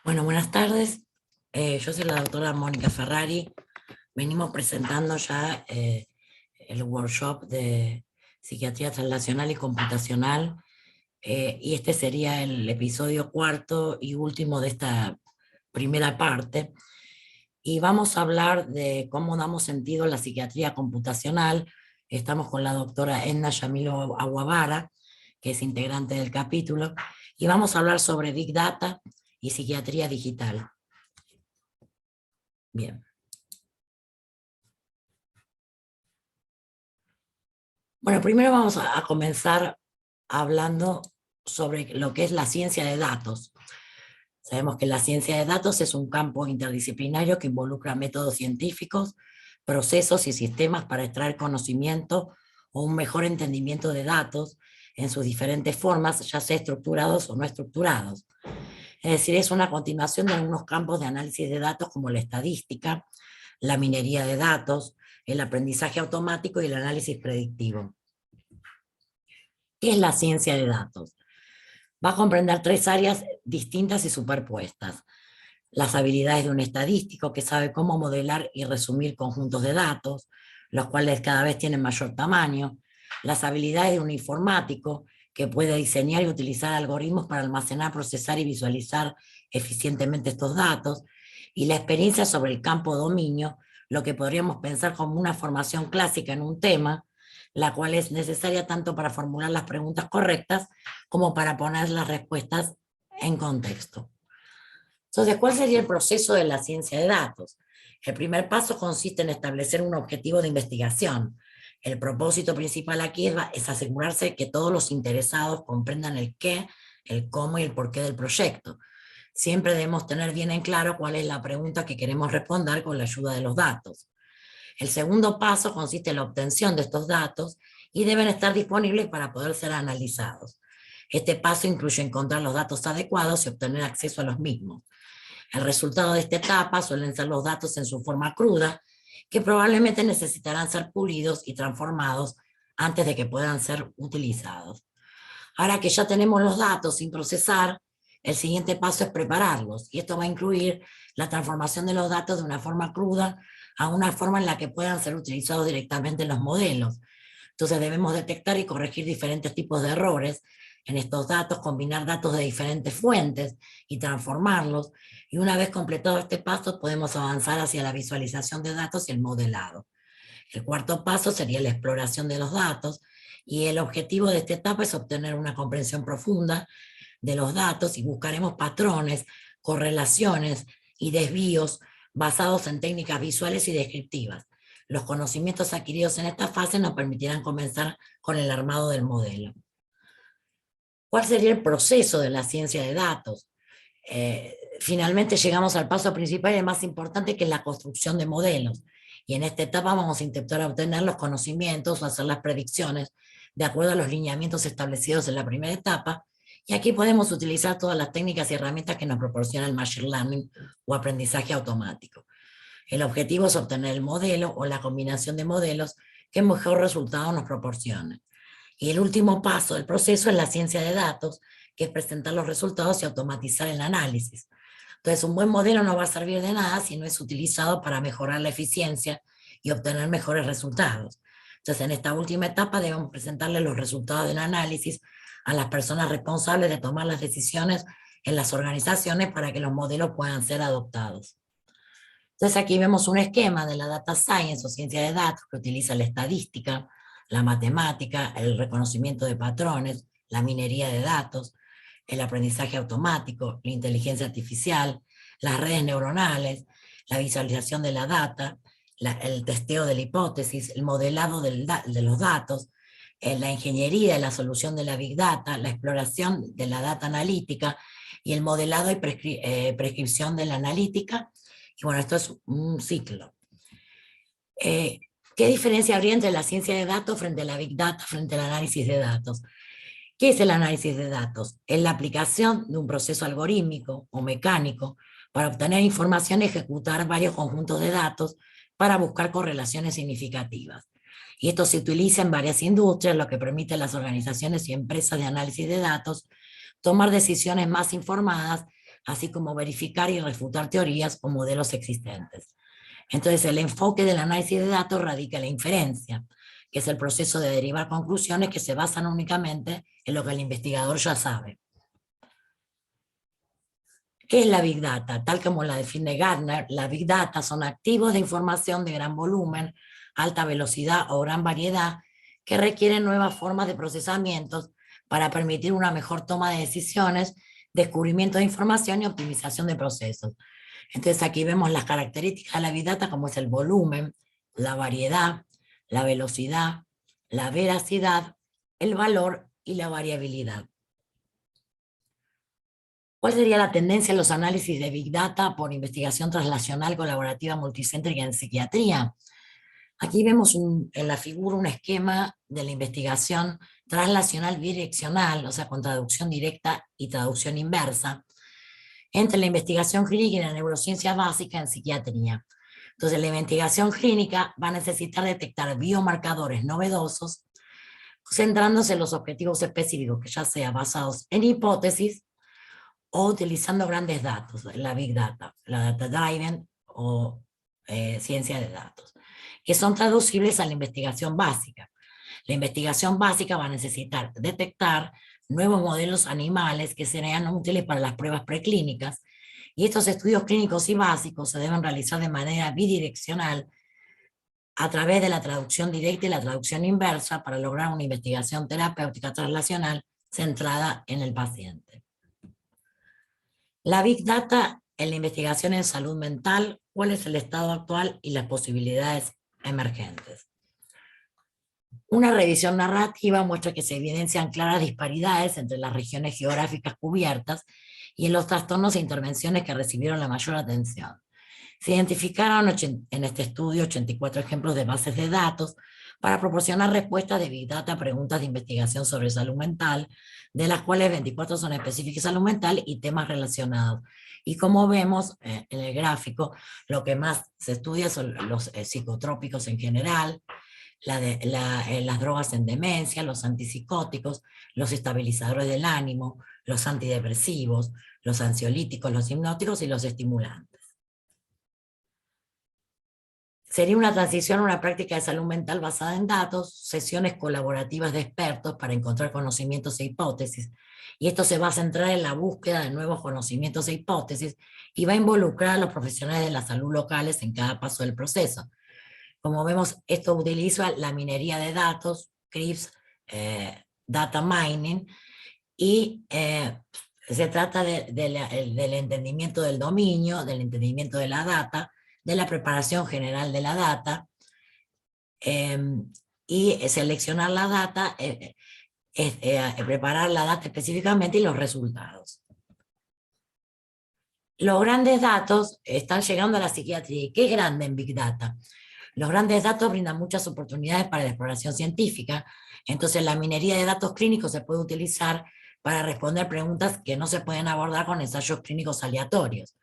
Bueno, buenas tardes. Yo soy la doctora Mónica Ferrari. Venimos presentando ya el workshop de psiquiatría translacional y computacional, y este sería el episodio cuarto y último de esta primera parte. Y vamos a hablar de cómo damos sentido a la psiquiatría computacional. Estamos con la doctora Edna Yamilo Aguavara, que es integrante del capítulo, y vamos a hablar sobre Big Data y psiquiatría digital. Bien. Bueno, primero vamos a comenzar hablando sobre lo que es la ciencia de datos. Sabemos que la ciencia de datos es un campo interdisciplinario que involucra métodos científicos, procesos y sistemas para extraer conocimiento o un mejor entendimiento de datos en sus diferentes formas, ya sea estructurados o no estructurados. Es decir, es una continuación de algunos campos de análisis de datos como la estadística, la minería de datos, el aprendizaje automático y el análisis predictivo. ¿Qué es la ciencia de datos? Va a comprender tres áreas distintas y superpuestas. Las habilidades de un estadístico que sabe cómo modelar y resumir conjuntos de datos, los cuales cada vez tienen mayor tamaño. Las habilidades de un informático que puede diseñar y utilizar algoritmos para almacenar, procesar y visualizar eficientemente estos datos. Y la experiencia sobre el campo dominio, lo que podríamos pensar como una formación clásica en un tema, la cual es necesaria tanto para formular las preguntas correctas como para poner las respuestas en contexto. Entonces, ¿cuál sería el proceso de la ciencia de datos? El primer paso consiste en establecer un objetivo de investigación. El propósito principal aquí es asegurarse de que todos los interesados comprendan el qué, el cómo y el porqué del proyecto. Siempre debemos tener bien en claro cuál es la pregunta que queremos responder con la ayuda de los datos. El segundo paso consiste en la obtención de estos datos y deben estar disponibles para poder ser analizados. Este paso incluye encontrar los datos adecuados y obtener acceso a los mismos. El resultado de esta etapa suelen ser los datos en su forma cruda, que probablemente necesitarán ser pulidos y transformados antes de que puedan ser utilizados. Ahora que ya tenemos los datos sin procesar, el siguiente paso es prepararlos, y esto va a incluir la transformación de los datos de una forma cruda a una forma en la que puedan ser utilizados directamente en los modelos. Entonces debemos detectar y corregir diferentes tipos de errores en estos datos, combinar datos de diferentes fuentes y transformarlos, y una vez completado este paso podemos avanzar hacia la visualización de datos y el modelado. El cuarto paso sería la exploración de los datos, y el objetivo de esta etapa es obtener una comprensión profunda de los datos, y buscaremos patrones, correlaciones y desvíos basados en técnicas visuales y descriptivas. Los conocimientos adquiridos en esta fase nos permitirán comenzar con el armado del modelo. ¿Cuál sería el proceso de la ciencia de datos? Finalmente llegamos al paso principal y el más importante, que es la construcción de modelos. Y en esta etapa vamos a intentar obtener los conocimientos o hacer las predicciones de acuerdo a los lineamientos establecidos en la primera etapa. Y aquí podemos utilizar todas las técnicas y herramientas que nos proporciona el Machine Learning o aprendizaje automático. El objetivo es obtener el modelo o la combinación de modelos que mejor resultado nos proporcione. Y el último paso del proceso es la ciencia de datos, que es presentar los resultados y automatizar el análisis. Entonces, un buen modelo no va a servir de nada si no es utilizado para mejorar la eficiencia y obtener mejores resultados. Entonces, en esta última etapa debemos presentarle los resultados del análisis a las personas responsables de tomar las decisiones en las organizaciones para que los modelos puedan ser adoptados. Entonces, aquí vemos un esquema de la data science o ciencia de datos, que utiliza la estadística, la matemática, el reconocimiento de patrones, la minería de datos, el aprendizaje automático, la inteligencia artificial, las redes neuronales, la visualización de la data, el testeo de la hipótesis, el modelado de los datos, la ingeniería y la solución de la Big Data, la exploración de la data analítica y el modelado y prescripción de la analítica. Y bueno, esto es un ciclo. ¿Qué diferencia habría entre la ciencia de datos frente a la Big Data, frente al análisis de datos? ¿Qué es el análisis de datos? Es la aplicación de un proceso algorítmico o mecánico para obtener información y ejecutar varios conjuntos de datos para buscar correlaciones significativas. Y esto se utiliza en varias industrias, lo que permite a las organizaciones y empresas de análisis de datos tomar decisiones más informadas así como verificar y refutar teorías o modelos existentes. Entonces, el enfoque del análisis de datos radica en la inferencia, que es el proceso de derivar conclusiones que se basan únicamente en lo que el investigador ya sabe. ¿Qué es la Big Data? Tal como la define Gartner, la Big Data son activos de información de gran volumen, alta velocidad o gran variedad que requieren nuevas formas de procesamientos para permitir una mejor toma de decisiones, descubrimiento de información y optimización de procesos. Entonces aquí vemos las características de la Big Data como es el volumen, la variedad, la velocidad, la veracidad, el valor y la variabilidad. ¿Cuál sería la tendencia en los análisis de Big Data por investigación translacional colaborativa multicéntrica en psiquiatría? Aquí vemos en la figura un esquema de la investigación translacional bidireccional, o sea, con traducción directa y traducción inversa, entre la investigación clínica y la neurociencia básica en psiquiatría. Entonces, la investigación clínica va a necesitar detectar biomarcadores novedosos, centrándose en los objetivos específicos, que ya sea basados en hipótesis o utilizando grandes datos, la Big Data, la Data Driven o ciencia de datos, que son traducibles a la investigación básica. La investigación básica va a necesitar detectar nuevos modelos animales que serían útiles para las pruebas preclínicas, y estos estudios clínicos y básicos se deben realizar de manera bidireccional a través de la traducción directa y la traducción inversa para lograr una investigación terapéutica translacional centrada en el paciente. La Big Data en la investigación en salud mental, ¿cuál es el estado actual y las posibilidades emergentes? Una revisión narrativa muestra que se evidencian claras disparidades entre las regiones geográficas cubiertas y en los trastornos e intervenciones que recibieron la mayor atención. Se identificaron en este estudio 84 ejemplos de bases de datos para proporcionar respuestas de Big Data a preguntas de investigación sobre salud mental, de las cuales 24 son específicas de salud mental y temas relacionados. Y como vemos en el gráfico, lo que más se estudia son los psicotrópicos en general, las drogas en demencia, los antipsicóticos, los estabilizadores del ánimo, los antidepresivos, los ansiolíticos, los hipnóticos y los estimulantes. Sería una transición a una práctica de salud mental basada en datos, sesiones colaborativas de expertos para encontrar conocimientos e hipótesis. Y esto se va a centrar en la búsqueda de nuevos conocimientos e hipótesis y va a involucrar a los profesionales de la salud locales en cada paso del proceso. Como vemos, esto utiliza la minería de datos, CRIPS, data mining, y se trata del entendimiento del dominio, del entendimiento de la data, de la preparación general de la data, y seleccionar la data, preparar la data específicamente y los resultados. Los grandes datos están llegando a la psiquiatría. ¿Qué es grande en Big Data? Los grandes datos brindan muchas oportunidades para la exploración científica, entonces la minería de datos clínicos se puede utilizar para responder preguntas que no se pueden abordar con ensayos clínicos aleatorios.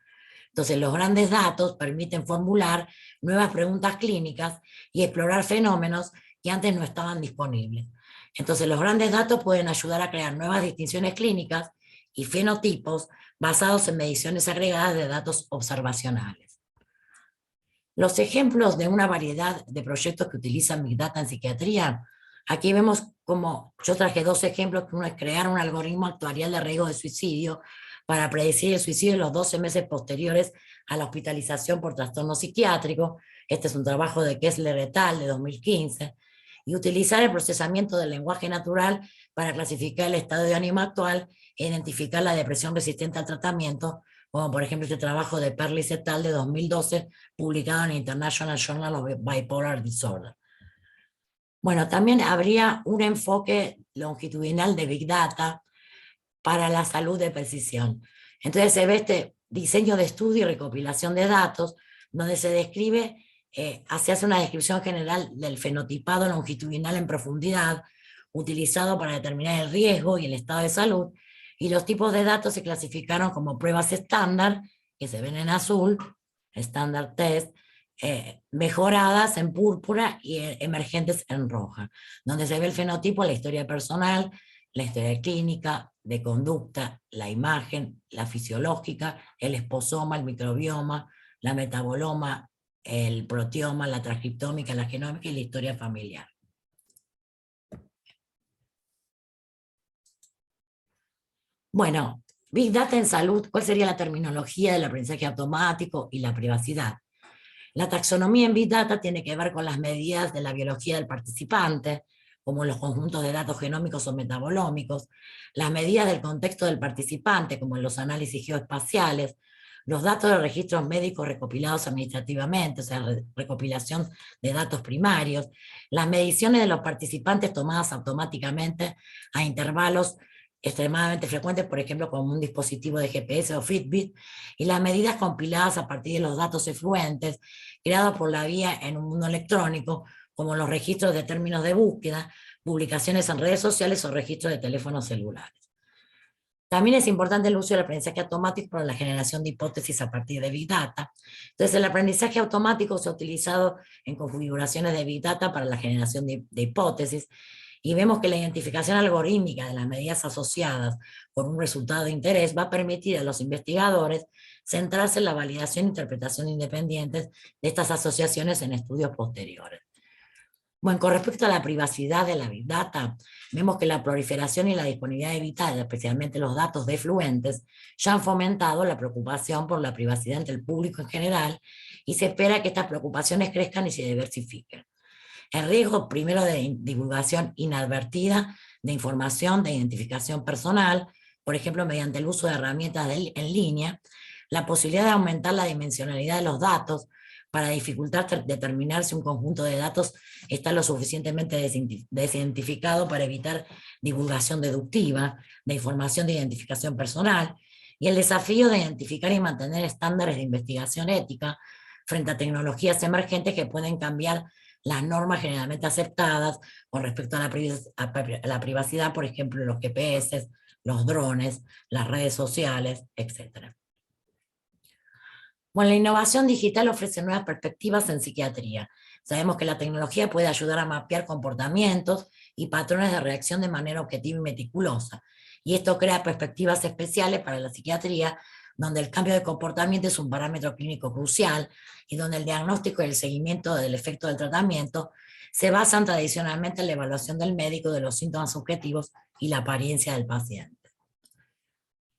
Entonces los grandes datos permiten formular nuevas preguntas clínicas y explorar fenómenos que antes no estaban disponibles. Entonces los grandes datos pueden ayudar a crear nuevas distinciones clínicas y fenotipos basados en mediciones agregadas de datos observacionales. Los ejemplos de una variedad de proyectos que utilizan Big Data en psiquiatría, aquí vemos como yo traje dos ejemplos, que uno es crear un algoritmo actuarial de riesgo de suicidio para predecir el suicidio en los 12 meses posteriores a la hospitalización por trastorno psiquiátrico. Este es un trabajo de Kessler et al. De 2015. Y utilizar el procesamiento del lenguaje natural para clasificar el estado de ánimo actual e identificar la depresión resistente al tratamiento, como por ejemplo este trabajo de Perlis et al. De 2012, publicado en International Journal of Bipolar Disorder. Bueno, también habría un enfoque longitudinal de Big Data para la salud de precisión. Entonces se ve este diseño de estudio y recopilación de datos, donde se describe, se hace una descripción general del fenotipado longitudinal en profundidad, utilizado para determinar el riesgo y el estado de salud, y los tipos de datos se clasificaron como pruebas estándar, que se ven en azul, standard test, mejoradas en púrpura y emergentes en roja, donde se ve el fenotipo, la historia personal, la historia clínica, de conducta, la imagen, la fisiológica, el esposoma, el microbioma, la metaboloma, el proteoma, la transcriptómica, la genómica y la historia familiar. Bueno, Big Data en salud, ¿cuál sería la terminología del aprendizaje automático y la privacidad? La taxonomía en Big Data tiene que ver con las medidas de la biología del participante, como los conjuntos de datos genómicos o metabolómicos, las medidas del contexto del participante, como en los análisis geoespaciales, los datos de registros médicos recopilados administrativamente, o sea, recopilación de datos primarios, las mediciones de los participantes tomadas automáticamente a intervalos extremadamente frecuentes, por ejemplo, con un dispositivo de GPS o Fitbit, y las medidas compiladas a partir de los datos efluentes, creados por la vía en un mundo electrónico, como los registros de términos de búsqueda, publicaciones en redes sociales o registros de teléfonos celulares. También es importante el uso del aprendizaje automático para la generación de hipótesis a partir de Big Data. Entonces, el aprendizaje automático se ha utilizado en configuraciones de Big Data para la generación de hipótesis, y vemos que la identificación algorítmica de las medidas asociadas con un resultado de interés va a permitir a los investigadores centrarse en la validación e interpretación independientes de estas asociaciones en estudios posteriores. Bueno, con respecto a la privacidad de la Big Data, vemos que la proliferación y la disponibilidad de Big Data, especialmente los datos de efluentes, ya han fomentado la preocupación por la privacidad entre el público en general, y se espera que estas preocupaciones crezcan y se diversifiquen. El riesgo primero de divulgación inadvertida de información de identificación personal, por ejemplo, mediante el uso de herramientas en línea, la posibilidad de aumentar la dimensionalidad de los datos para dificultar determinar si un conjunto de datos está lo suficientemente desidentificado para evitar divulgación deductiva de información de identificación personal, y el desafío de identificar y mantener estándares de investigación ética frente a tecnologías emergentes que pueden cambiar las normas generalmente aceptadas con respecto a la privacidad, por ejemplo, los GPS, los drones, las redes sociales, etc. Bueno, la innovación digital ofrece nuevas perspectivas en psiquiatría. Sabemos que la tecnología puede ayudar a mapear comportamientos y patrones de reacción de manera objetiva y meticulosa, y esto crea perspectivas especiales para la psiquiatría, donde el cambio de comportamiento es un parámetro clínico crucial y donde el diagnóstico y el seguimiento del efecto del tratamiento se basan tradicionalmente en la evaluación del médico de los síntomas subjetivos y la apariencia del paciente.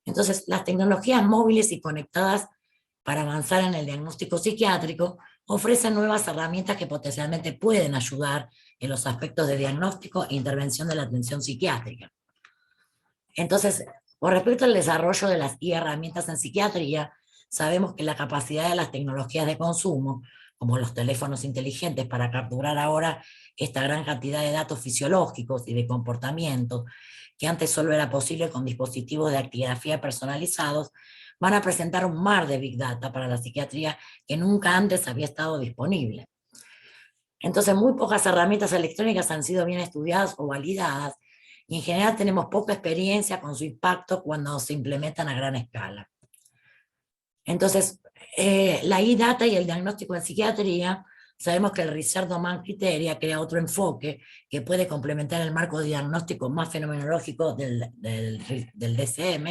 Entonces, las tecnologías móviles y conectadas para avanzar en el diagnóstico psiquiátrico ofrecen nuevas herramientas que potencialmente pueden ayudar en los aspectos de diagnóstico e intervención de la atención psiquiátrica. Entonces, con respecto al desarrollo de las herramientas en psiquiatría, sabemos que la capacidad de las tecnologías de consumo, como los teléfonos inteligentes, para capturar ahora esta gran cantidad de datos fisiológicos y de comportamiento, que antes solo era posible con dispositivos de actigrafía personalizados, van a presentar un mar de Big Data para la psiquiatría que nunca antes había estado disponible. Entonces, muy pocas herramientas electrónicas han sido bien estudiadas o validadas, y en general tenemos poca experiencia con su impacto cuando se implementan a gran escala. Entonces, la e-data y el diagnóstico en psiquiatría, sabemos que el Research Domain Criteria crea otro enfoque que puede complementar el marco diagnóstico más fenomenológico del DSM.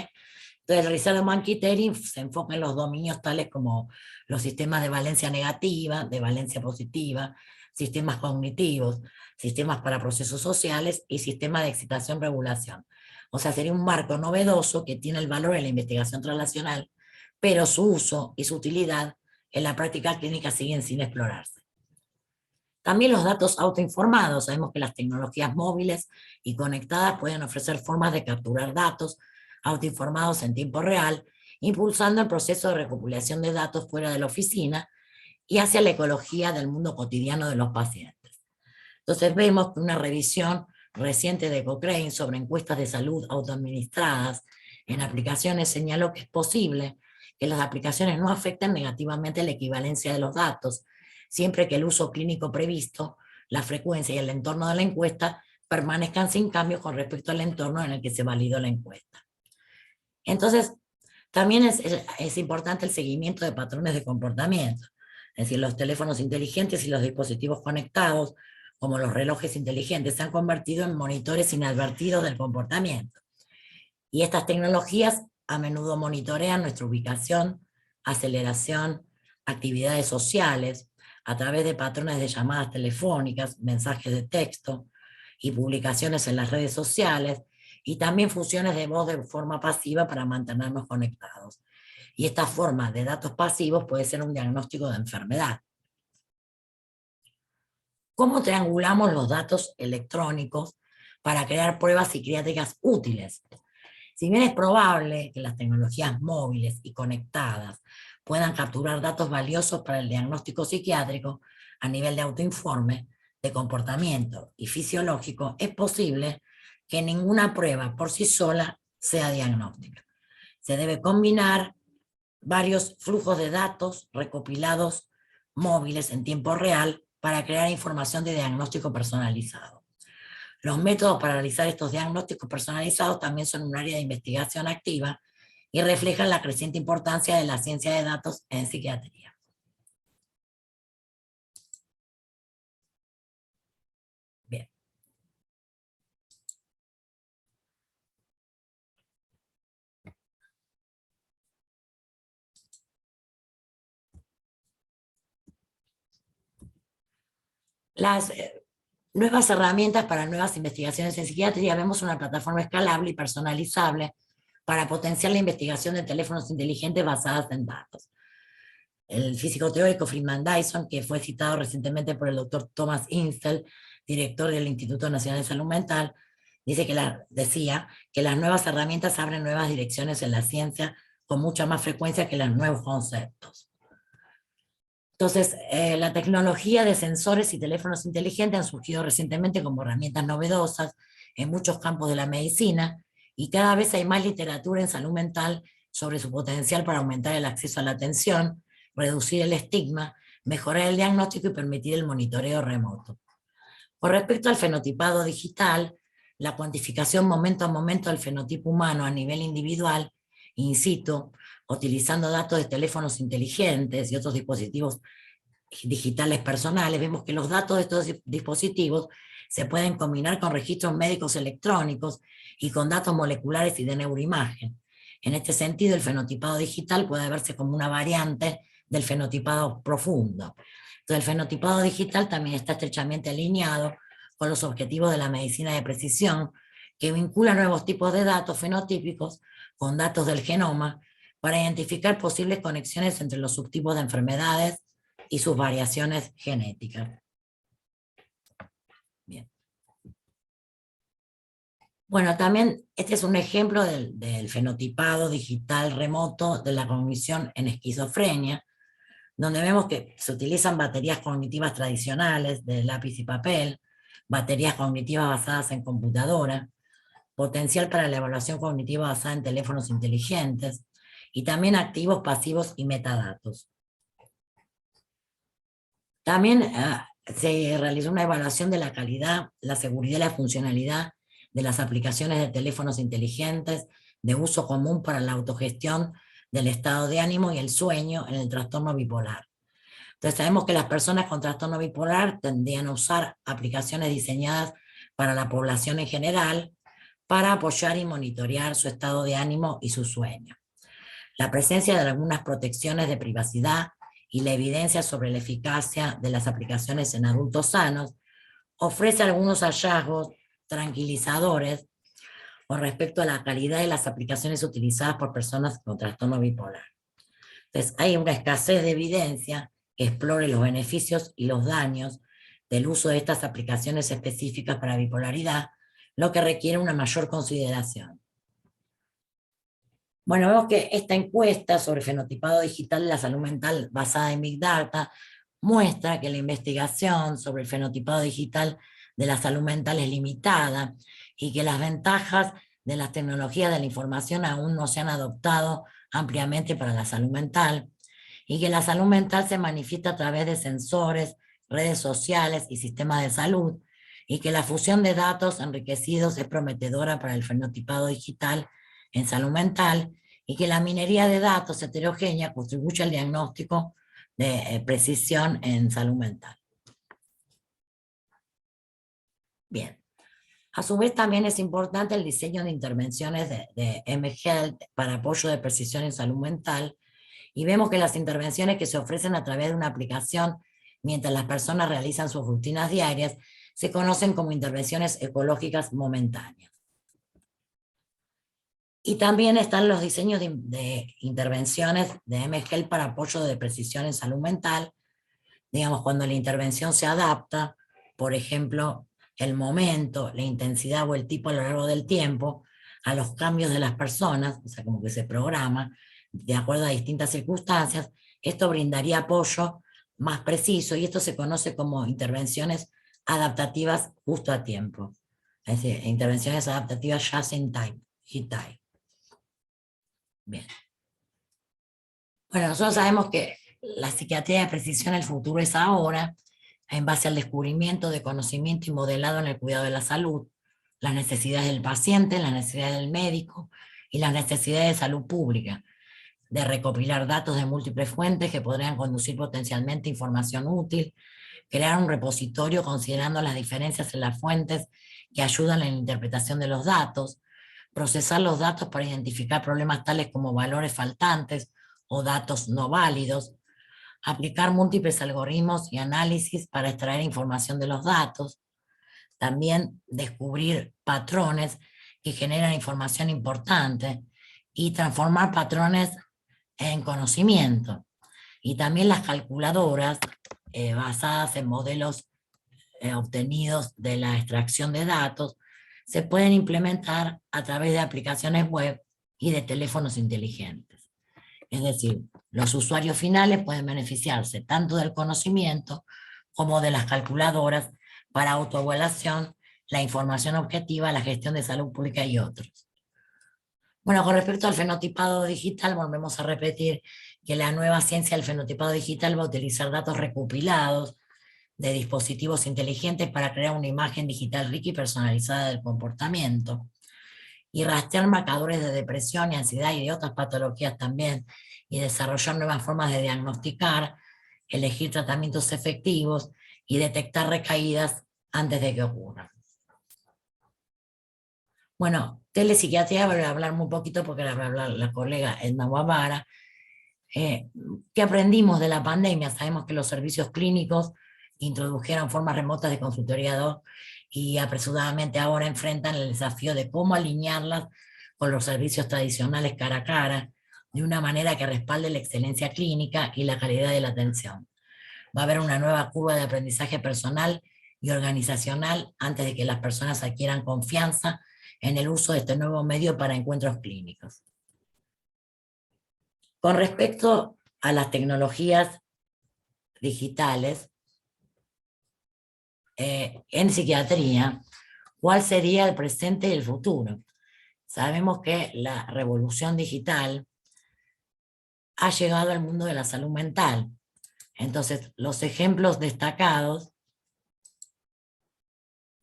Entonces, el Research Domain Criteria se enfoca en los dominios tales como los sistemas de valencia negativa, de valencia positiva, sistemas cognitivos, sistemas para procesos sociales y sistemas de excitación-regulación. O sea, sería un marco novedoso que tiene el valor de la investigación translacional, pero su uso y su utilidad en la práctica clínica siguen sin explorarse. También los datos autoinformados. Sabemos que las tecnologías móviles y conectadas pueden ofrecer formas de capturar datos autoinformados en tiempo real, impulsando el proceso de recopilación de datos fuera de la oficina y hacia la ecología del mundo cotidiano de los pacientes. Entonces vemos que una revisión reciente de Cochrane sobre encuestas de salud autoadministradas en aplicaciones señaló que es posible que las aplicaciones no afecten negativamente la equivalencia de los datos, siempre que el uso clínico previsto, la frecuencia y el entorno de la encuesta permanezcan sin cambios con respecto al entorno en el que se validó la encuesta. Entonces, también es importante el seguimiento de patrones de comportamiento. Es decir, los teléfonos inteligentes y los dispositivos conectados, como los relojes inteligentes, se han convertido en monitores inadvertidos del comportamiento. Y estas tecnologías a menudo monitorean nuestra ubicación, aceleración, actividades sociales, a través de patrones de llamadas telefónicas, mensajes de texto y publicaciones en las redes sociales, y también fusiones de voz de forma pasiva para mantenernos conectados. Y esta forma de datos pasivos puede ser un diagnóstico de enfermedad. ¿Cómo triangulamos los datos electrónicos para crear pruebas psiquiátricas útiles? Si bien es probable que las tecnologías móviles y conectadas puedan capturar datos valiosos para el diagnóstico psiquiátrico a nivel de autoinforme, de comportamiento y fisiológico, es posible que ninguna prueba por sí sola sea diagnóstica. Se debe combinar varios flujos de datos recopilados móviles en tiempo real para crear información de diagnóstico personalizado. Los métodos para realizar estos diagnósticos personalizados también son un área de investigación activa y reflejan la creciente importancia de la ciencia de datos en psiquiatría. Bien. Las nuevas herramientas para nuevas investigaciones en psiquiatría. Vemos una plataforma escalable y personalizable para potenciar la investigación de teléfonos inteligentes basadas en datos. El físico teórico Freeman Dyson, que fue citado recientemente por el doctor Thomas Insel, director del Instituto Nacional de Salud Mental, decía que las nuevas herramientas abren nuevas direcciones en la ciencia con mucha más frecuencia que los nuevos conceptos. Entonces, la tecnología de sensores y teléfonos inteligentes han surgido recientemente como herramientas novedosas en muchos campos de la medicina, y cada vez hay más literatura en salud mental sobre su potencial para aumentar el acceso a la atención, reducir el estigma, mejorar el diagnóstico y permitir el monitoreo remoto. Con respecto al fenotipado digital, la cuantificación momento a momento del fenotipo humano a nivel individual, in situ, utilizando datos de teléfonos inteligentes y otros dispositivos digitales personales, vemos que los datos de estos dispositivos se pueden combinar con registros médicos electrónicos y con datos moleculares y de neuroimagen. En este sentido, el fenotipado digital puede verse como una variante del fenotipado profundo. Entonces, el fenotipado digital también está estrechamente alineado con los objetivos de la medicina de precisión, que vincula nuevos tipos de datos fenotípicos con datos del genoma para identificar posibles conexiones entre los subtipos de enfermedades y sus variaciones genéticas. Bien. Bueno, también este es un ejemplo del fenotipado digital remoto de la cognición en esquizofrenia, donde vemos que se utilizan baterías cognitivas tradicionales de lápiz y papel, baterías cognitivas basadas en computadora, potencial para la evaluación cognitiva basada en teléfonos inteligentes, y también activos, pasivos y metadatos. También se realizó una evaluación de la calidad, la seguridad y la funcionalidad de las aplicaciones de teléfonos inteligentes de uso común para la autogestión del estado de ánimo y el sueño en el trastorno bipolar. Entonces sabemos que las personas con trastorno bipolar tendrían a usar aplicaciones diseñadas para la población en general para apoyar y monitorear su estado de ánimo y su sueño. La presencia de algunas protecciones de privacidad y la evidencia sobre la eficacia de las aplicaciones en adultos sanos ofrece algunos hallazgos tranquilizadores con respecto a la calidad de las aplicaciones utilizadas por personas con trastorno bipolar. Entonces, hay una escasez de evidencia que explore los beneficios y los daños del uso de estas aplicaciones específicas para bipolaridad, lo que requiere una mayor consideración. Bueno, vemos que esta encuesta sobre fenotipado digital de la salud mental basada en Big Data muestra que la investigación sobre el fenotipado digital de la salud mental es limitada y que las ventajas de las tecnologías de la información aún no se han adoptado ampliamente para la salud mental, y que la salud mental se manifiesta a través de sensores, redes sociales y sistemas de salud, y que la fusión de datos enriquecidos es prometedora para el fenotipado digital en salud mental, y que la minería de datos heterogénea contribuye al diagnóstico de precisión en salud mental. Bien. A su vez, también es importante el diseño de intervenciones de mHealth para apoyo de precisión en salud mental, y vemos que las intervenciones que se ofrecen a través de una aplicación mientras las personas realizan sus rutinas diarias se conocen como intervenciones ecológicas momentáneas. Y también están los diseños de intervenciones de mHealth para apoyo de precisión en salud mental, digamos, cuando la intervención se adapta, por ejemplo, el momento, la intensidad o el tipo a lo largo del tiempo, a los cambios de las personas, o sea, como que se programa de acuerdo a distintas circunstancias. Esto brindaría apoyo más preciso, y esto se conoce como intervenciones adaptativas justo a tiempo. Es decir, intervenciones adaptativas just in time, hit time. Bien. Bueno, nosotros sabemos que la psiquiatría de precisión, el futuro es ahora, en base al descubrimiento de conocimiento y modelado en el cuidado de la salud, las necesidades del paciente, las necesidades del médico y las necesidades de salud pública, de recopilar datos de múltiples fuentes que podrían conducir potencialmente información útil, crear un repositorio considerando las diferencias en las fuentes que ayudan en la interpretación de los datos, procesar los datos para identificar problemas tales como valores faltantes o datos no válidos, aplicar múltiples algoritmos y análisis para extraer información de los datos, también descubrir patrones que generan información importante y transformar patrones en conocimiento. Y también las calculadoras basadas en modelos obtenidos de la extracción de datos se pueden implementar a través de aplicaciones web y de teléfonos inteligentes. Es decir, los usuarios finales pueden beneficiarse tanto del conocimiento como de las calculadoras para autoevaluación, la información objetiva, la gestión de salud pública y otros. Bueno, con respecto al fenotipado digital, volvemos a repetir que la nueva ciencia del fenotipado digital va a utilizar datos recopilados de dispositivos inteligentes para crear una imagen digital rica y personalizada del comportamiento, y rastrear marcadores de depresión y ansiedad y de otras patologías también, y desarrollar nuevas formas de diagnosticar, elegir tratamientos efectivos y detectar recaídas antes de que ocurran. Bueno, telepsiquiatría, voy a hablar muy poquito porque ahora va a hablar la colega Edna Guevara. ¿Qué aprendimos de la pandemia? Sabemos que los servicios clínicos introdujeron formas remotas de consultoría 2 y apresuradamente ahora enfrentan el desafío de cómo alinearlas con los servicios tradicionales cara a cara, de una manera que respalde la excelencia clínica y la calidad de la atención. Va a haber una nueva curva de aprendizaje personal y organizacional antes de que las personas adquieran confianza en el uso de este nuevo medio para encuentros clínicos. Con respecto a las tecnologías digitales, en psiquiatría, ¿cuál sería el presente y el futuro? Sabemos que la revolución digital ha llegado al mundo de la salud mental. Entonces, los ejemplos destacados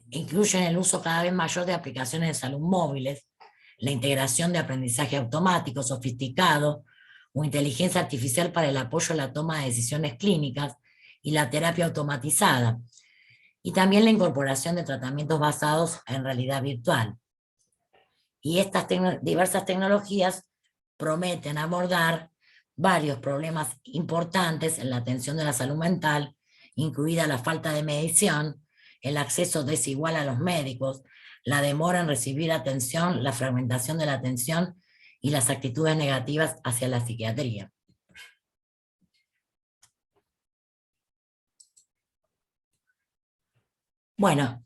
incluyen el uso cada vez mayor de aplicaciones de salud móviles, la integración de aprendizaje automático sofisticado o inteligencia artificial para el apoyo a la toma de decisiones clínicas y la terapia automatizada, y también la incorporación de tratamientos basados en realidad virtual. Y estas diversas tecnologías prometen abordar varios problemas importantes en la atención de la salud mental, incluida la falta de medición, el acceso desigual a los médicos, la demora en recibir atención, la fragmentación de la atención y las actitudes negativas hacia la psiquiatría. Bueno,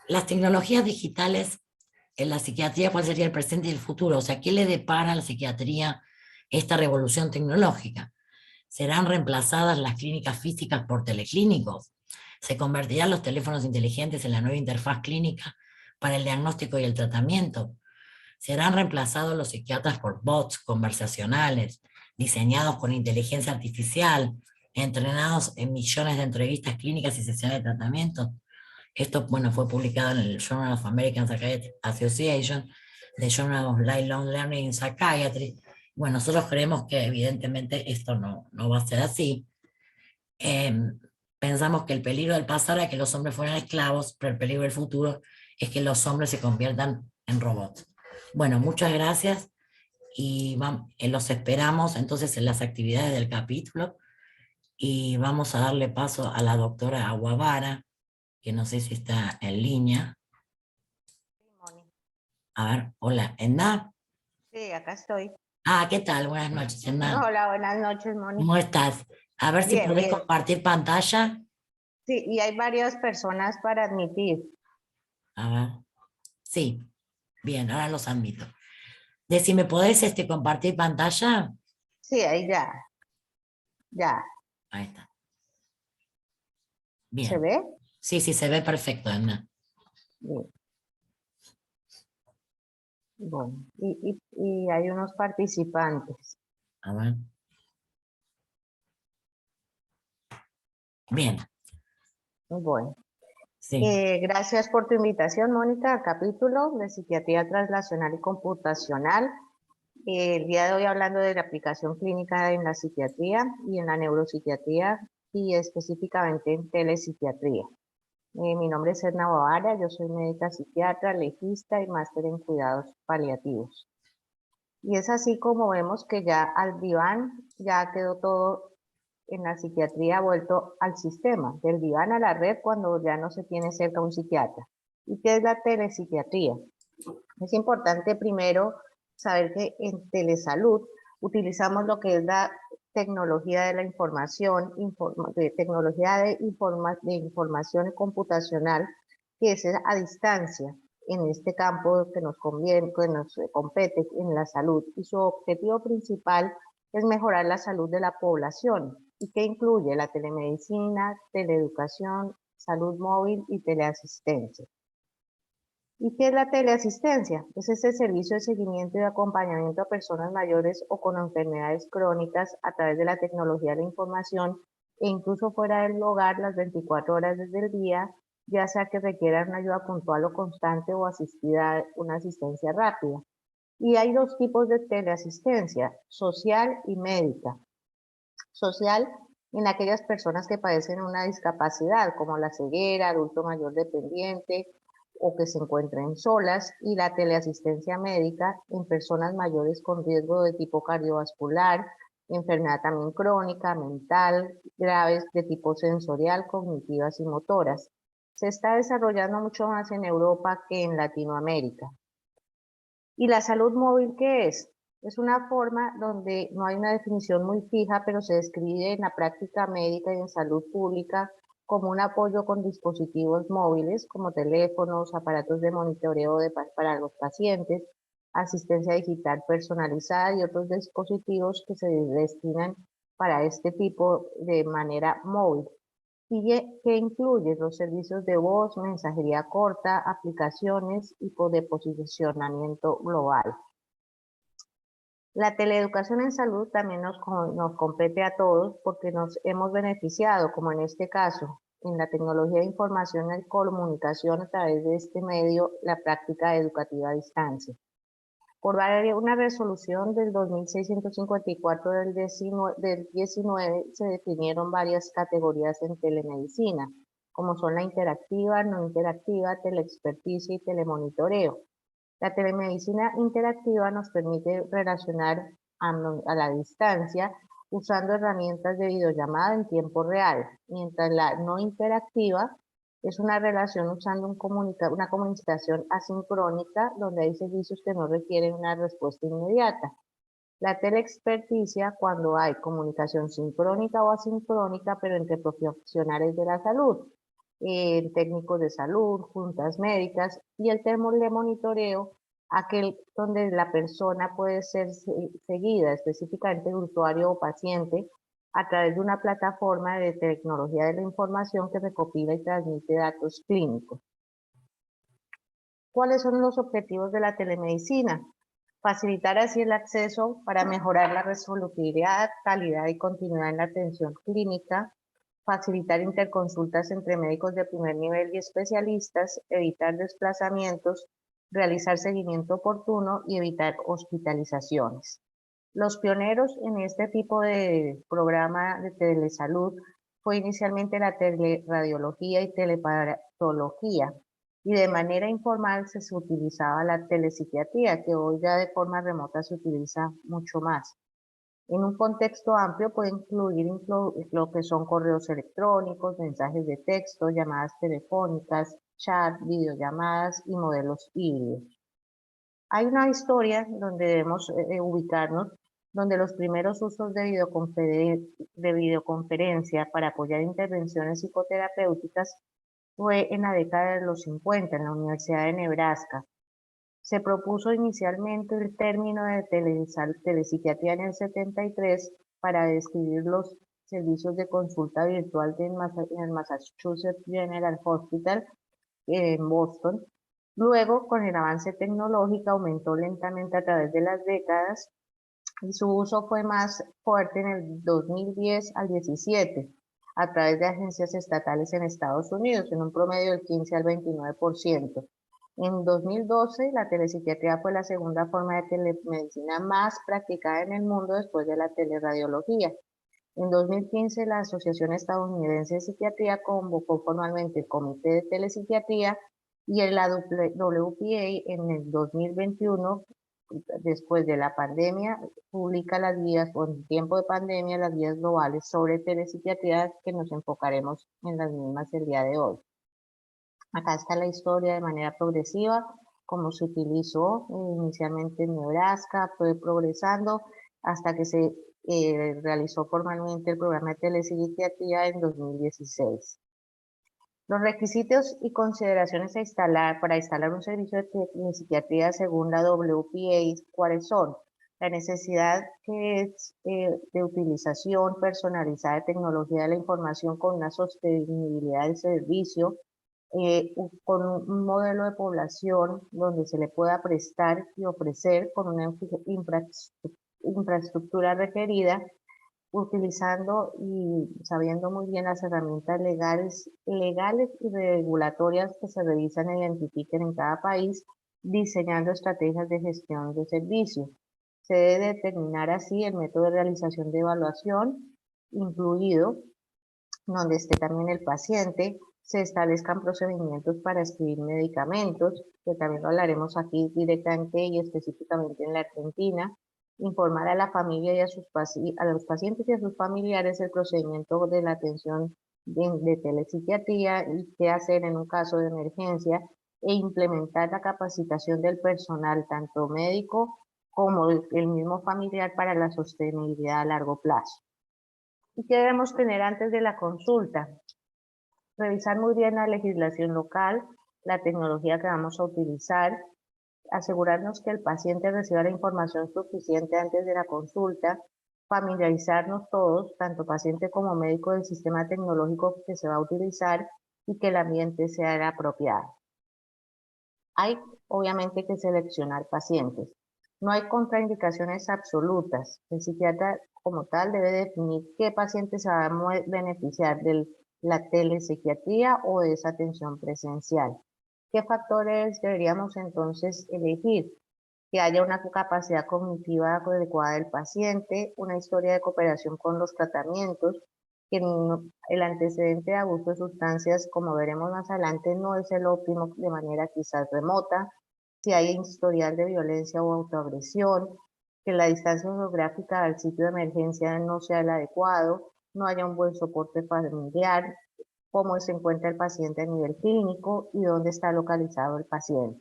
las tecnologías digitales en la psiquiatría, ¿cuál sería el presente y el futuro? O sea, ¿qué le depara a la psiquiatría esta revolución tecnológica? ¿Serán reemplazadas las clínicas físicas por teleclínicos? ¿Se convertirán los teléfonos inteligentes en la nueva interfaz clínica para el diagnóstico y el tratamiento? ¿Serán reemplazados los psiquiatras por bots conversacionales, diseñados con inteligencia artificial, entrenados en millones de entrevistas clínicas y sesiones de tratamiento? Esto, bueno, fue publicado en el Journal of American Psychiatric Association, the Journal of Lifelong Learning in Psychiatry. Bueno, nosotros creemos que evidentemente esto no va a ser así. Pensamos que el peligro del pasado era que los hombres fueran esclavos, pero el peligro del futuro es que los hombres se conviertan en robots. Bueno, muchas gracias y los esperamos entonces en las actividades del capítulo y vamos a darle paso a la doctora Aguavara, que no sé si está en línea. Moni. A ver, hola, Edna. Sí, acá estoy. Ah, ¿qué tal? Buenas noches, Edna. Hola, buenas noches, Moni. ¿Cómo estás? A ver si Bien, podés bien. compartir pantalla. Sí, y hay varias personas para admitir. A ver. Sí, bien, ahora los admito. Decime, ¿podés compartir pantalla? Sí, ahí ya, ya. Ahí está. ¿Se Bien. ve? Sí, sí, se ve perfecto, Edna. Bien. Bueno, y hay unos participantes. A ver. Bien, Bueno, sí. gracias por tu invitación, Mónica, al capítulo de Psiquiatría Translacional y Computacional. El día de hoy hablando de la aplicación clínica en la psiquiatría y en la neuropsiquiatría y específicamente en telepsiquiatría. Mi nombre es Edna Bavara, yo soy médica psiquiatra, legista y máster en cuidados paliativos. Y es así como vemos que ya al diván ya quedó todo en la psiquiatría vuelto al sistema, del diván a la red cuando ya no se tiene cerca un psiquiatra. ¿Y qué es la telepsiquiatría? Es importante primero saber que en telesalud utilizamos lo que es la tecnología de la información, tecnología de información computacional, que es a distancia en este campo que nos conviene, que nos compete en la salud. Y su objetivo principal es mejorar la salud de la población, y que incluye la telemedicina, teleeducación, salud móvil y teleasistencia. ¿Y qué es la teleasistencia? Es ese servicio de seguimiento y acompañamiento a personas mayores o con enfermedades crónicas a través de la tecnología de la información e incluso fuera del hogar las 24 horas desde el día, ya sea que requieran una ayuda puntual o constante o asistida, una asistencia rápida. Y hay dos tipos de teleasistencia, social y médica. Social en aquellas personas que padecen una discapacidad como la ceguera, adulto mayor dependiente o que se encuentren solas, y la teleasistencia médica en personas mayores con riesgo de tipo cardiovascular, enfermedad también crónica, mental, graves de tipo sensorial, cognitivas y motoras. Se está desarrollando mucho más en Europa que en Latinoamérica. ¿Y la salud móvil qué es? Es una forma donde no hay una definición muy fija, pero se describe en la práctica médica y en salud pública como un apoyo con dispositivos móviles como teléfonos, aparatos de monitoreo para los pacientes, asistencia digital personalizada y otros dispositivos que se destinan para este tipo de manera móvil y que incluye los servicios de voz, mensajería corta, aplicaciones y de posicionamiento global. La teleeducación en salud también nos compete a todos porque nos hemos beneficiado, como en este caso, en la tecnología de información y comunicación a través de este medio, la práctica educativa a distancia. Por una resolución del 2654 del 19 se definieron varias categorías en telemedicina, como son la interactiva, no interactiva, teleexperticia y telemonitoreo. La telemedicina interactiva nos permite relacionar a la distancia usando herramientas de videollamada en tiempo real, mientras la no interactiva es una relación usando una comunicación asincrónica donde hay servicios que no requieren una respuesta inmediata. La teleexperticia cuando hay comunicación sincrónica o asincrónica, pero entre profesionales de la salud, técnicos de salud, juntas médicas, y el monitoreo, aquel donde la persona puede ser seguida, específicamente el usuario o paciente, a través de una plataforma de tecnología de la información que recopila y transmite datos clínicos. ¿Cuáles son los objetivos de la telemedicina? Facilitar así el acceso para mejorar la resolutividad, calidad y continuidad en la atención clínica, facilitar interconsultas entre médicos de primer nivel y especialistas, evitar desplazamientos, realizar seguimiento oportuno y evitar hospitalizaciones. Los pioneros en este tipo de programa de telesalud fue inicialmente la teleradiología y telepatología, y de manera informal se utilizaba la telepsiquiatría, que hoy ya de forma remota se utiliza mucho más. En un contexto amplio puede incluir lo que son correos electrónicos, mensajes de texto, llamadas telefónicas, chat, videollamadas y modelos híbridos. Hay una historia donde debemos ubicarnos, donde los primeros usos de videoconferencia para apoyar intervenciones psicoterapéuticas fue en la década de los 50 en la Universidad de Nebraska. Se propuso inicialmente el término de telepsiquiatría en el 73 para describir los servicios de consulta virtual en el Massachusetts General Hospital en Boston. Luego, con el avance tecnológico, aumentó lentamente a través de las décadas y su uso fue más fuerte en el 2010 al 17 a través de agencias estatales en Estados Unidos, en un promedio del 15 al 29%. En 2012, la telepsiquiatría fue la segunda forma de telemedicina más practicada en el mundo después de la teleradiología. En 2015, la Asociación Estadounidense de Psiquiatría convocó formalmente el Comité de Telepsiquiatría y la WPA en el 2021, después de la pandemia, publica las guías, o en tiempo de pandemia, las guías globales sobre telepsiquiatría que nos enfocaremos en las mismas el día de hoy. Acá está la historia de manera progresiva, cómo se utilizó inicialmente en Nebraska, fue progresando hasta que se realizó formalmente el programa de telepsiquiatría en 2016. Los requisitos y consideraciones para instalar un servicio de telepsiquiatría según la WPA, ¿cuáles son? La necesidad que es de utilización personalizada de tecnología de la información con una sostenibilidad del servicio, con un modelo de población donde se le pueda prestar y ofrecer con una infraestructura requerida, utilizando y sabiendo muy bien las herramientas legales y regulatorias que se revisan e identifiquen en cada país, diseñando estrategias de gestión de servicio. Se debe determinar así el método de realización de evaluación, incluido donde esté también el paciente, se establezcan procedimientos para escribir medicamentos, que también lo hablaremos aquí directamente y específicamente en la Argentina, informar a la familia y a los pacientes y a sus familiares el procedimiento de la atención de telepsiquiatría y qué hacer en un caso de emergencia e implementar la capacitación del personal, tanto médico como el mismo familiar para la sostenibilidad a largo plazo. ¿Y qué debemos tener antes de la consulta? Revisar muy bien la legislación local, la tecnología que vamos a utilizar, asegurarnos que el paciente reciba la información suficiente antes de la consulta, familiarizarnos todos, tanto paciente como médico, del sistema tecnológico que se va a utilizar y que el ambiente sea el apropiado. Hay obviamente que seleccionar pacientes. No hay contraindicaciones absolutas. El psiquiatra como tal debe definir qué paciente se va a beneficiar de la telepsiquiatría o de esa atención presencial. ¿Qué factores deberíamos entonces elegir? Que haya una capacidad cognitiva adecuada del paciente, una historia de cooperación con los tratamientos, que el antecedente de abuso de sustancias, como veremos más adelante, no es el óptimo de manera quizás remota, si hay historial de violencia o autoagresión, que la distancia geográfica al sitio de emergencia no sea el adecuado, no haya un buen soporte familiar, cómo se encuentra el paciente a nivel clínico y dónde está localizado el paciente.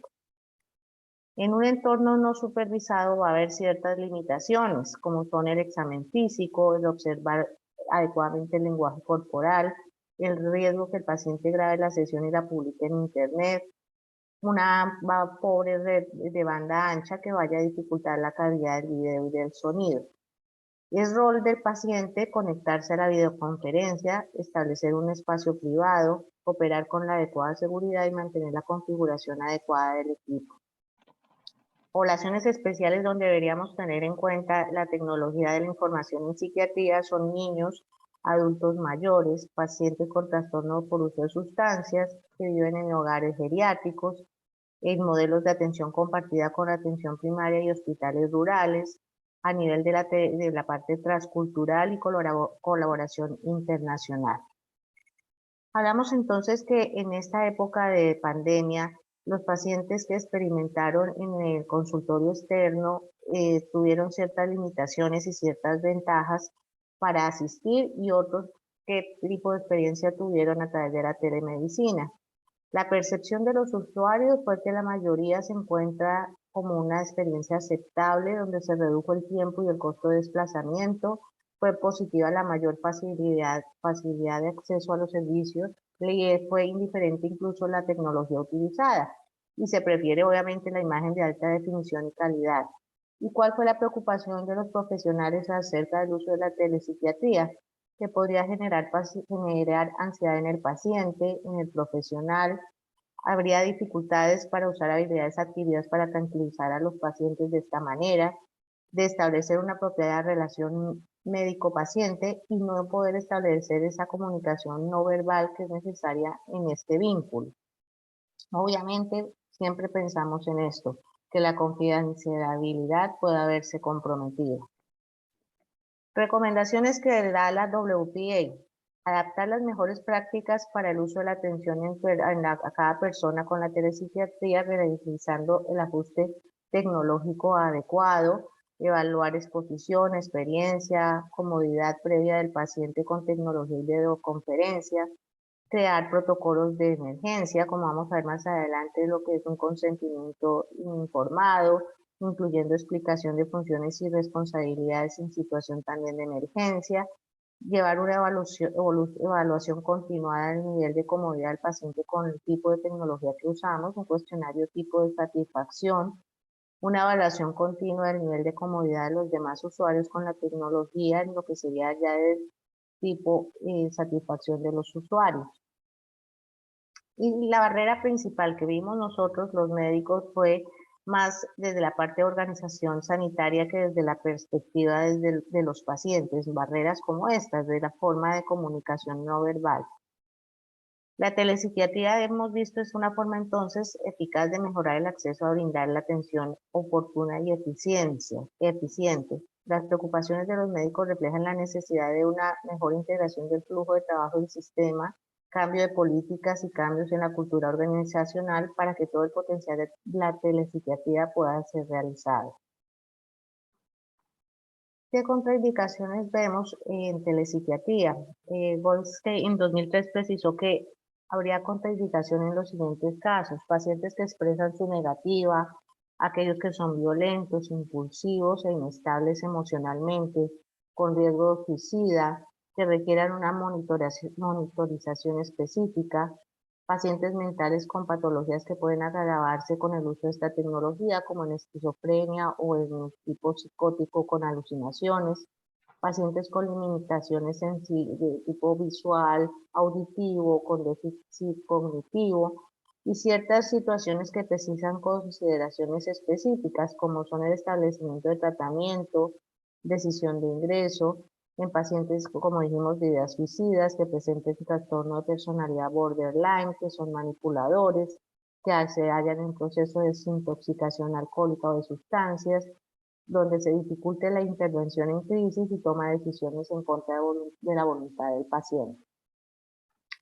En un entorno no supervisado va a haber ciertas limitaciones, como son el examen físico, el observar adecuadamente el lenguaje corporal, el riesgo que el paciente grabe la sesión y la publique en Internet, una pobre red de banda ancha que vaya a dificultar la calidad del video y del sonido. Es rol del paciente conectarse a la videoconferencia, establecer un espacio privado, operar con la adecuada seguridad y mantener la configuración adecuada del equipo. Poblaciones especiales donde deberíamos tener en cuenta la tecnología de la información en psiquiatría son niños, adultos mayores, pacientes con trastorno por uso de sustancias que viven en hogares geriátricos, en modelos de atención compartida con atención primaria y hospitales rurales, a nivel de la parte transcultural y colaboración internacional. Hablamos entonces que en esta época de pandemia, los pacientes que experimentaron en el consultorio externo tuvieron ciertas limitaciones y ciertas ventajas para asistir y otros qué tipo de experiencia tuvieron a través de la telemedicina. La percepción de los usuarios fue que la mayoría se encuentra como una experiencia aceptable, donde se redujo el tiempo y el costo de desplazamiento, fue positiva la mayor facilidad de acceso a los servicios, y fue indiferente incluso la tecnología utilizada, y se prefiere obviamente la imagen de alta definición y calidad. ¿Y cuál fue la preocupación de los profesionales acerca del uso de la telepsiquiatría? Que podría generar ansiedad en el paciente, en el profesional. Habría dificultades para usar habilidades adquiridas para tranquilizar a los pacientes de esta manera, de establecer una apropiada relación médico-paciente y no poder establecer esa comunicación no verbal que es necesaria en este vínculo. Obviamente, siempre pensamos en esto, que la confidencialidad pueda verse comprometida. Recomendaciones que da la WPA. Adaptar las mejores prácticas para el uso de la atención a cada persona con la telepsiquiatría, realizando el ajuste tecnológico adecuado, evaluar exposición, experiencia, comodidad previa del paciente con tecnología y videoconferencia, crear protocolos de emergencia, como vamos a ver más adelante, lo que es un consentimiento informado, incluyendo explicación de funciones y responsabilidades en situación también de emergencia, llevar una evaluación continuada del nivel de comodidad del paciente con el tipo de tecnología que usamos, un cuestionario tipo de satisfacción, una evaluación continua del nivel de comodidad de los demás usuarios con la tecnología, en lo que sería ya del tipo satisfacción de los usuarios. Y la barrera principal que vimos nosotros, los médicos, fue más desde la parte de organización sanitaria que desde la perspectiva de los pacientes, barreras como estas, de la forma de comunicación no verbal. La telepsiquiatría, hemos visto, es una forma entonces eficaz de mejorar el acceso a brindar la atención oportuna y eficiente. Las preocupaciones de los médicos reflejan la necesidad de una mejor integración del flujo de trabajo del sistema, cambio de políticas y cambios en la cultura organizacional para que todo el potencial de la telepsiquiatría pueda ser realizado. ¿Qué contraindicaciones vemos en telepsiquiatría? Goldstein en 2003 precisó que habría contraindicación en los siguientes casos: pacientes que expresan su negativa, aquellos que son violentos, impulsivos e inestables emocionalmente, con riesgo de suicida, que requieran una monitorización específica, pacientes mentales con patologías que pueden agravarse con el uso de esta tecnología, como en esquizofrenia o en tipo psicótico con alucinaciones, pacientes con limitaciones de tipo visual, auditivo, con déficit cognitivo, y ciertas situaciones que precisan consideraciones específicas, como son el establecimiento de tratamiento, decisión de ingreso, en pacientes, como dijimos, de ideas suicidas, que presenten trastorno de personalidad borderline, que son manipuladores, que se hallan en proceso de desintoxicación alcohólica o de sustancias, donde se dificulte la intervención en crisis y toma de decisiones en contra de la voluntad del paciente.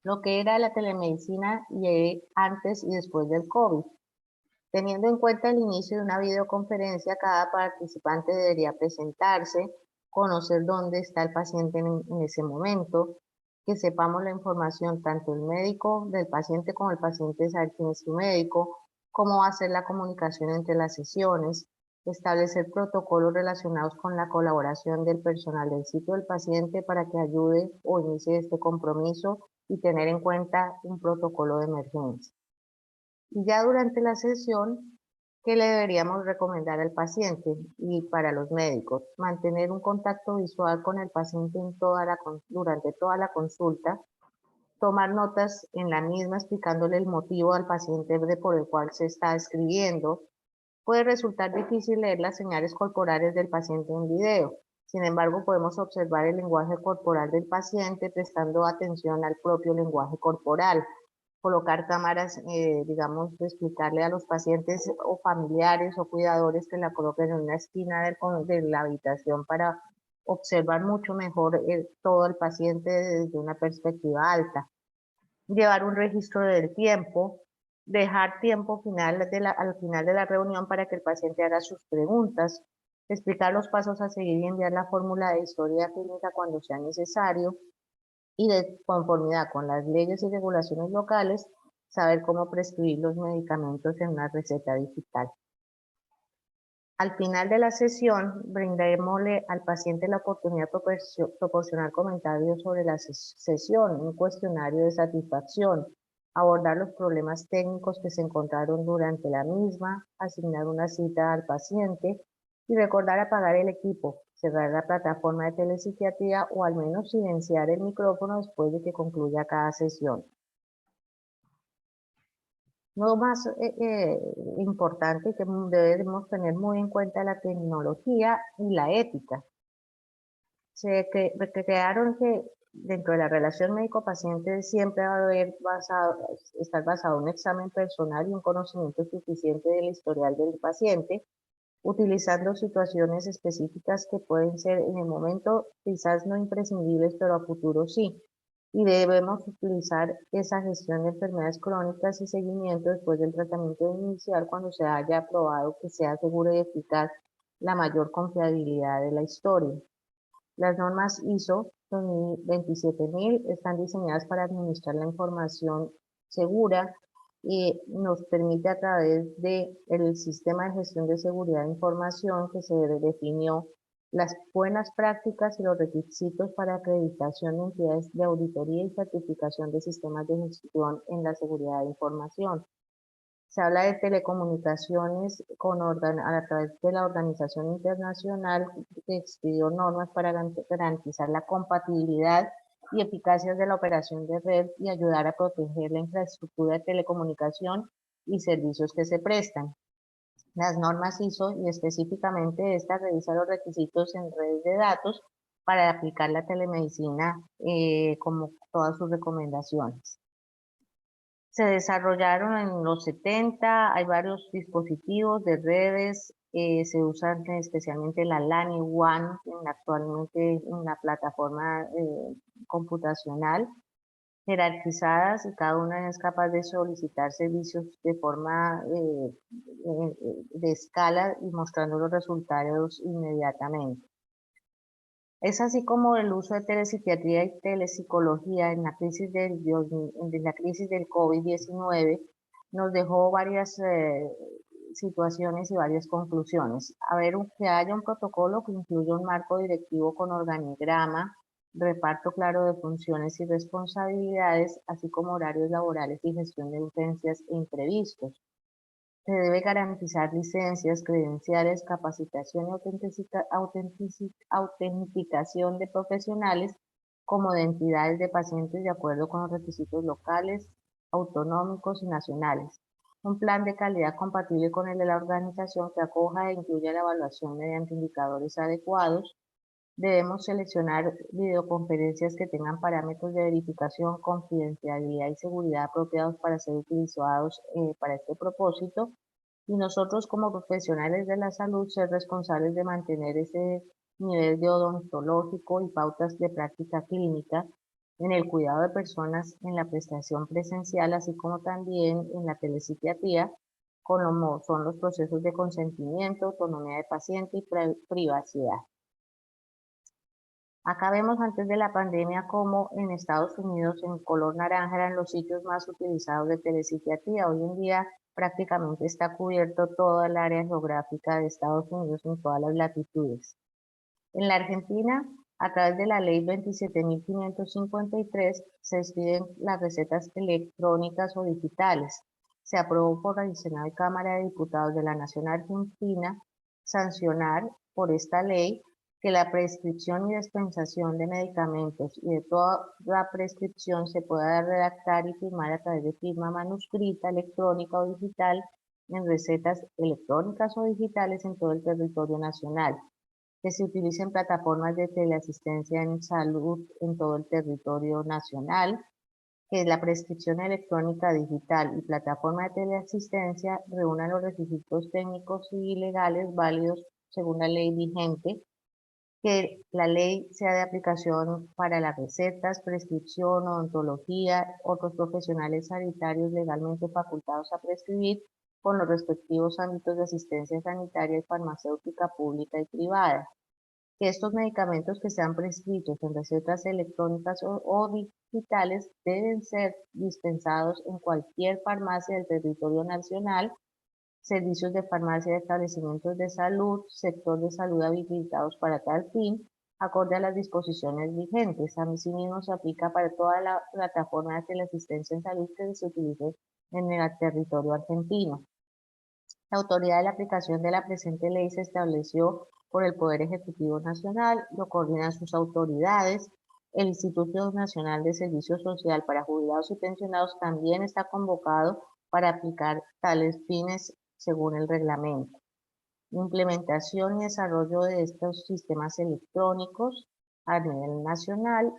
Lo que era la telemedicina antes y después del COVID. Teniendo en cuenta el inicio de una videoconferencia, cada participante debería presentarse, conocer dónde está el paciente en ese momento, que sepamos la información tanto el médico del paciente como el paciente, saber quién es su médico, cómo va a ser la comunicación entre las sesiones, establecer protocolos relacionados con la colaboración del personal del sitio del paciente para que ayude o inicie este compromiso y tener en cuenta un protocolo de emergencia. Y ya durante la sesión, ¿qué le deberíamos recomendar al paciente y para los médicos? Mantener un contacto visual con el paciente durante toda la consulta, tomar notas en la misma explicándole el motivo al paciente por el cual se está escribiendo. Puede resultar difícil leer las señales corporales del paciente en video. Sin embargo, podemos observar el lenguaje corporal del paciente prestando atención al propio lenguaje corporal. Colocar cámaras, digamos, explicarle a los pacientes o familiares o cuidadores que la coloquen en una esquina de la habitación para observar mucho mejor todo el paciente desde una perspectiva alta. llevar un registro del tiempo, dejar tiempo al final de la reunión para que el paciente haga sus preguntas, explicar los pasos a seguir y enviar la fórmula de historia clínica cuando sea necesario y de conformidad con las leyes y regulaciones locales, saber cómo prescribir los medicamentos en una receta digital. Al final de la sesión, brindémosle al paciente la oportunidad de proporcionar comentarios sobre la sesión, un cuestionario de satisfacción, abordar los problemas técnicos que se encontraron durante la misma, asignar una cita al paciente y recordar apagar el equipo, cerrar la plataforma de telepsiquiatría o al menos silenciar el micrófono después de que concluya cada sesión. Lo más importante que debemos tener muy en cuenta la tecnología y la ética. Crearon que dentro de la relación médico-paciente siempre va a haber estar basado en un examen personal y un conocimiento suficiente del historial del paciente, utilizando situaciones específicas que pueden ser en el momento quizás no imprescindibles, pero a futuro sí. Y debemos utilizar esa gestión de enfermedades crónicas y seguimiento después del tratamiento inicial cuando se haya probado que sea seguro y eficaz la mayor confiabilidad de la historia. Las normas ISO 27000 están diseñadas para administrar la información segura y nos permite a través del sistema de gestión de seguridad de información que se definió las buenas prácticas y los requisitos para acreditación de entidades de auditoría y certificación de sistemas de gestión en la seguridad de información. Se habla de telecomunicaciones a través de la Organización Internacional que expidió normas para garantizar la compatibilidad y eficacia de la operación de red y ayudar a proteger la infraestructura de telecomunicación y servicios que se prestan. Las normas ISO y específicamente esta revisa los requisitos en redes de datos para aplicar la telemedicina como todas sus recomendaciones. Se desarrollaron en los 70, hay varios dispositivos de redes, se usan especialmente la LAN y WAN actualmente en la plataforma computacional, jerarquizadas y cada una es capaz de solicitar servicios de forma de escala y mostrando los resultados inmediatamente. Es así como el uso de telepsiquiatría y telepsicología en la crisis del COVID-19 nos dejó varias situaciones y varias conclusiones. Que haya un protocolo que incluya un marco directivo con organigrama, reparto claro de funciones y responsabilidades, así como horarios laborales y gestión de urgencias e imprevistos. Se debe garantizar licencias, credenciales, capacitación y autenticación de profesionales como de entidades de pacientes de acuerdo con los requisitos locales, autonómicos y nacionales. Un plan de calidad compatible con el de la organización que acoja e incluya la evaluación mediante indicadores adecuados. Debemos seleccionar videoconferencias que tengan parámetros de verificación, confidencialidad y seguridad apropiados para ser utilizados para este propósito. Y nosotros como profesionales de la salud ser responsables de mantener ese nivel de odontológico y pautas de práctica clínica en el cuidado de personas en la prestación presencial, así como también en la telepsiquiatría, como son los procesos de consentimiento, autonomía de paciente y privacidad. Acá vemos antes de la pandemia como en Estados Unidos en color naranja eran los sitios más utilizados de telepsiquiatría. Hoy en día prácticamente está cubierto toda el área geográfica de Estados Unidos en todas las latitudes. En la Argentina, a través de la ley 27.553, se expiden las recetas electrónicas o digitales. Se aprobó por la Senado y Cámara de Diputados de la Nación Argentina sancionar por esta ley que la prescripción y dispensación de medicamentos y de toda la prescripción se pueda redactar y firmar a través de firma manuscrita, electrónica o digital en recetas electrónicas o digitales en todo el territorio nacional, que se utilicen plataformas de teleasistencia en salud en todo el territorio nacional, que la prescripción electrónica digital y plataforma de teleasistencia reúnan los requisitos técnicos y legales válidos según la ley vigente, que la ley sea de aplicación para las recetas, prescripción, odontología, otros profesionales sanitarios legalmente facultados a prescribir con los respectivos ámbitos de asistencia sanitaria y farmacéutica pública y privada. Que estos medicamentos que sean prescritos en recetas electrónicas o digitales deben ser dispensados en cualquier farmacia del territorio nacional, servicios de farmacia de establecimientos de salud, sector de salud habilitados para tal fin, acorde a las disposiciones vigentes. Asimismo, se aplica para toda la plataforma de teleasistencia en salud que se utilice en el territorio argentino. La autoridad de la aplicación de la presente ley se estableció por el Poder Ejecutivo Nacional, lo coordinan sus autoridades. El Instituto Nacional de Servicio Social para Jubilados y Pensionados también está convocado para aplicar tales fines según el reglamento. Implementación y desarrollo de estos sistemas electrónicos a nivel nacional.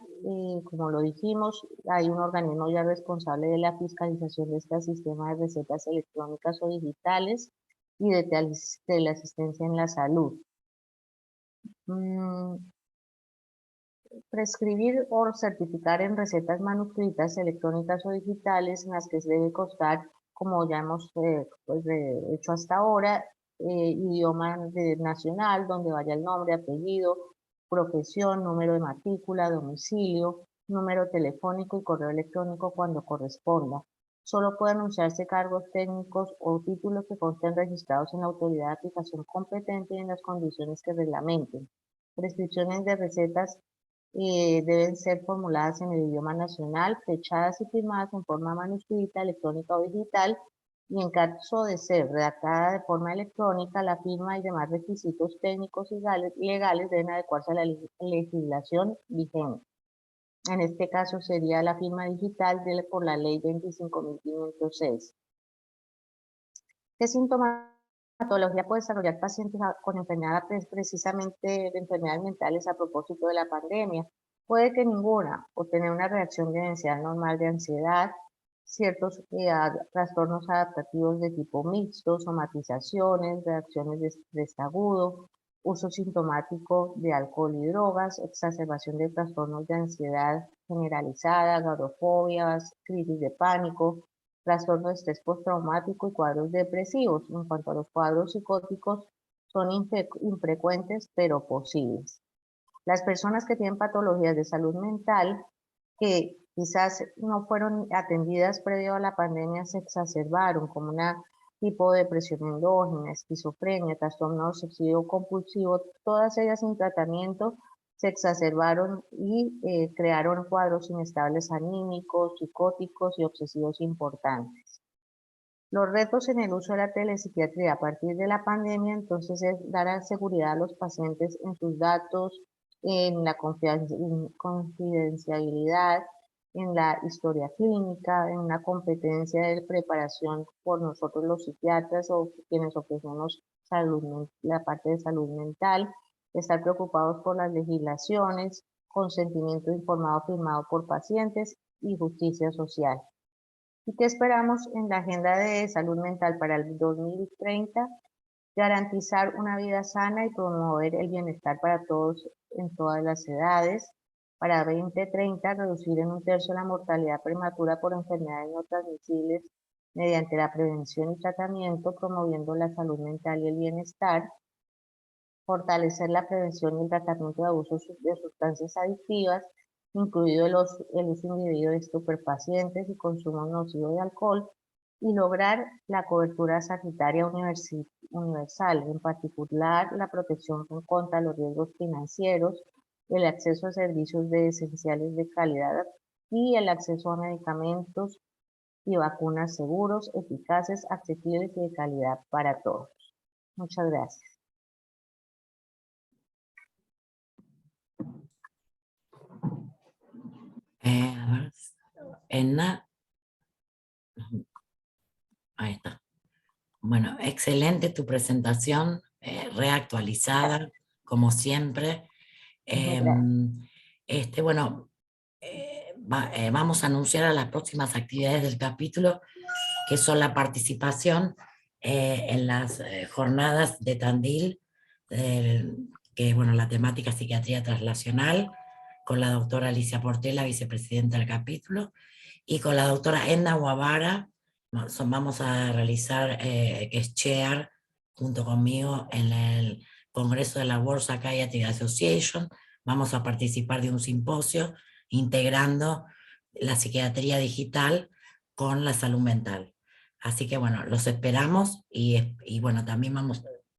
Como lo dijimos, hay un organismo ya responsable de la fiscalización de este sistema de recetas electrónicas o digitales y de teleasistencia en la salud. Prescribir o certificar en recetas manuscritas electrónicas o digitales en las que se debe constar, como ya hemos hecho hasta ahora, idioma nacional, donde vaya el nombre, apellido, profesión, número de matrícula, domicilio, número telefónico y correo electrónico cuando corresponda. Solo pueden anunciarse cargos técnicos o títulos que consten registrados en la autoridad de aplicación competente y en las condiciones que reglamenten. Prescripciones de recetas deben ser formuladas en el idioma nacional, fechadas y firmadas en forma manuscrita, electrónica o digital, y en caso de ser redactada de forma electrónica, la firma y demás requisitos técnicos y legales deben adecuarse a la legislación vigente. En este caso sería la firma digital por la ley 25.506. ¿Qué sintomatología puede desarrollar pacientes con enfermedades, precisamente de enfermedades mentales a propósito de la pandemia? Puede que ninguna, o tener una reacción de densidad normal de ansiedad, ciertos trastornos adaptativos de tipo mixto, somatizaciones, reacciones de estrés agudo, uso sintomático de alcohol y drogas, exacerbación de trastornos de ansiedad generalizada, agorafobias, crisis de pánico, trastorno de estrés postraumático y cuadros depresivos. En cuanto a los cuadros psicóticos, son infrecuentes pero posibles. Las personas que tienen patologías de salud mental que quizás no fueron atendidas previo a la pandemia se exacerbaron, como una tipo de depresión endógena, esquizofrenia, trastorno obsesivo compulsivo, todas ellas sin tratamiento se exacerbaron y crearon cuadros inestables anímicos, psicóticos y obsesivos importantes. Los retos en el uso de la telepsiquiatría a partir de la pandemia entonces es dar seguridad a los pacientes en sus datos, en la confidencialidad, en la historia clínica, en la competencia de preparación por nosotros los psiquiatras o quienes ofrecemos la parte de salud mental, estar preocupados por las legislaciones, consentimiento informado firmado por pacientes y justicia social. ¿Y qué esperamos en la agenda de salud mental para el 2030? Garantizar una vida sana y promover el bienestar para todos en todas las edades. Para 2030, reducir en 1/3 la mortalidad prematura por enfermedades no transmisibles mediante la prevención y tratamiento, promoviendo la salud mental y el bienestar. Fortalecer la prevención y el tratamiento de abusos de sustancias adictivas, incluido el uso indebido de estupefacientes y consumo nocivo de alcohol, y lograr la cobertura sanitaria universal, en particular la protección contra los riesgos financieros, el acceso a servicios esenciales de calidad y el acceso a medicamentos y vacunas seguros, eficaces, accesibles y de calidad para todos. Muchas gracias. A ver, Enna. Ahí está. Bueno, excelente tu presentación, reactualizada, como siempre. Bueno, vamos a anunciar a las próximas actividades del capítulo, que son la participación en las jornadas de Tandil del que bueno, la temática psiquiatría translacional, con la doctora Alicia Portela, vicepresidenta del capítulo, y con la doctora Edna Guavara, vamos a realizar, que es chair, junto conmigo en el Congreso de la World Psychiatry Association. Vamos a participar de un simposio integrando la psiquiatría digital con la salud mental. Así que bueno, los esperamos y bueno, también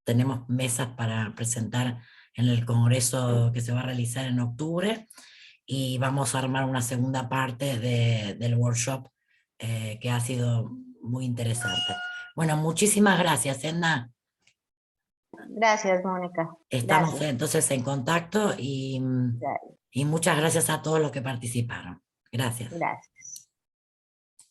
tenemos mesas para presentar en el Congreso que se va a realizar en octubre y vamos a armar una segunda parte del workshop que ha sido muy interesante. Bueno, muchísimas gracias, Edna. Gracias, Mónica. Estamos Gracias. entonces en contacto y Gracias. muchas gracias a todos los que participaron. Gracias. Gracias.